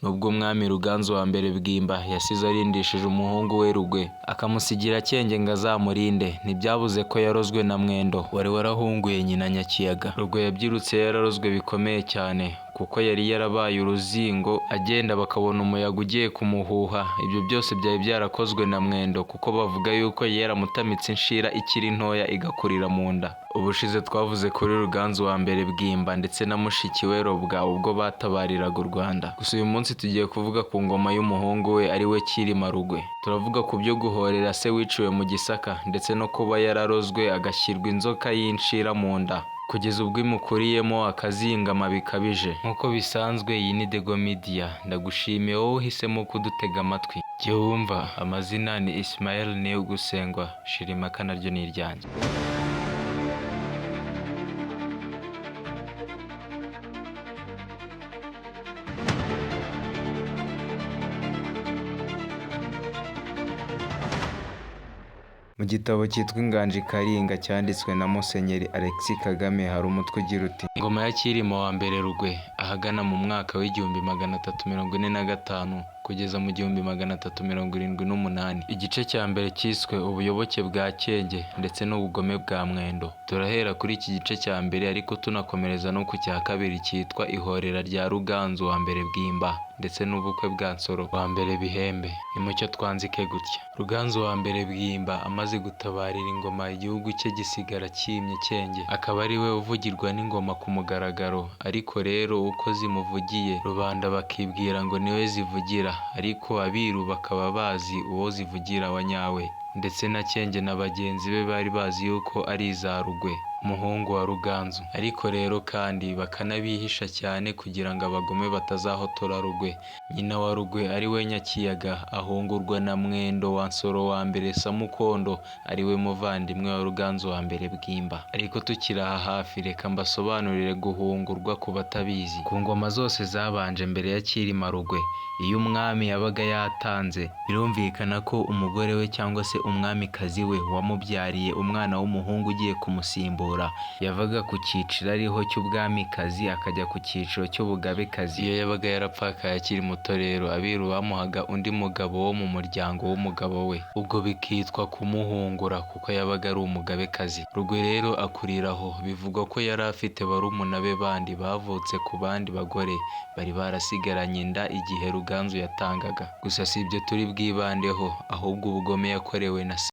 nubwo umwami Ruganzu wa mbere Bwimba yasize arindishije umuhungu we Rugwe akamusigira Cyenge ngo azamurinde, ntibyabuze ko yarozwe na Mwendo wari warahunguye nyina Nyakiyaga. Rugwe yabyirutse yararozwe bikomeye cyane kuko yari yarabaye uruzingo, agenda bakabona umuyaga ugiye kumuhuha. Ibyo byose byari byarakozwe na Mwendo kuko bavuga yuko yaramutamitse inshira ikiri ntoya igakurira mu nda. Ubushize twavuze kuri Ruganzu wa mbere Bwimba ndetse na mushiki we Robwa ubwo batabariraga u Rwanda. Gusa uyu munsi tugiye kuvuga ku ngoma y'umuhungu we ari we Cyilima Rugwe. Turavuga ku byo guhorera se wiciwe mu Gisaka ndetse no kuba yararozwe agashyirwa inzoka y'inshira mu nda kugeza ubwo imukuriyemo akazingama bikabije. Nk'uko bisanzwe iyi ni Dego Media, ndagushimiye wowe uhisemo kudutega amatwi. Jya wumva amazina ni Ismael Niyogusengwa, Shirimaka naryo ni iryanjye. Mu gitabo cyitwa Inganji Karinga cyanditswe na Musenyeri Alexis Kagame hari umutwe ugira uti Ingoma ya Cyilima wa mbere Rugwe ahagana mu mwaka w'1345 kugeza mu 1378. Igice cya mbere cyiswe ubuyoboke bwa Cyenge ndetse n'ubugome bwa Mwendo. Turahera kuri iki gice cya mbere ariko tunakomereza no ku cya kabiri cyitwa ihorera rya Ruganzu wa mbere Bwimba ndetse n'ubukwe bwa Nsoro wa mbere Bihembe. Nimucyo twanzike gutya. Ruganzu wa mbere Bwimba amaze gutabarira ingoma igihugu cye gisigara cyimye Cyenge, akaba ari we uvugirwa n'ingoma ku mugaragaro. Ariko rero uko zimuvugiye rubanda bakibwira ngo niwe zivugira, ariko abiru bakaba bazi uwo zivugira wa nyawe. Ndetse na Cyenge na bagenzi be bari bazi yuko ari iza Rugwe umuhungu wa Ruganzu. Ariko rero kandi bakanabihisha cyane kugira ngo abagome batazahotora Rugwe. Nyina wa Rugwe ari we Nyakiyaga ahungurwa na Mwendo wa Nsoro wa mbere Samukondo ari we muvandimwe wa Ruganzu wa mbere Bwimba. Ariko tukiri aha hafi reka mbasobanurire guhungurwa ku batabizi. Ku ngoma zose zabanje mbere ya Cyilima Rugwe, iyo umwami yabaga yatanze birumvikana ko umugore we cyangwa se umwamikazi we wamubyariye umwana w'umuhungu ugiye kumusimbura yavaga ku cyiciro ariho cy'ubwamikazi akajya ku cyiciro cy'ubugabekazi. Iyo yabaga yarapfakaye akiri muto rero abiru bamuhaga undi mugabo wo mu muryango w'umugabo we, ubwo bikitwa kumuhungura kuko yabaga ari umugabekazi. Rugwe rero akuriraho. Bivugwa ko yari afite barumuna be bandi bavutse ku bandi bagore bari barasigaranye inda igihe Ruganzu yatangaga. Gusa si ibyo turi bwibandeho, ahubwo ubugome yakorewe na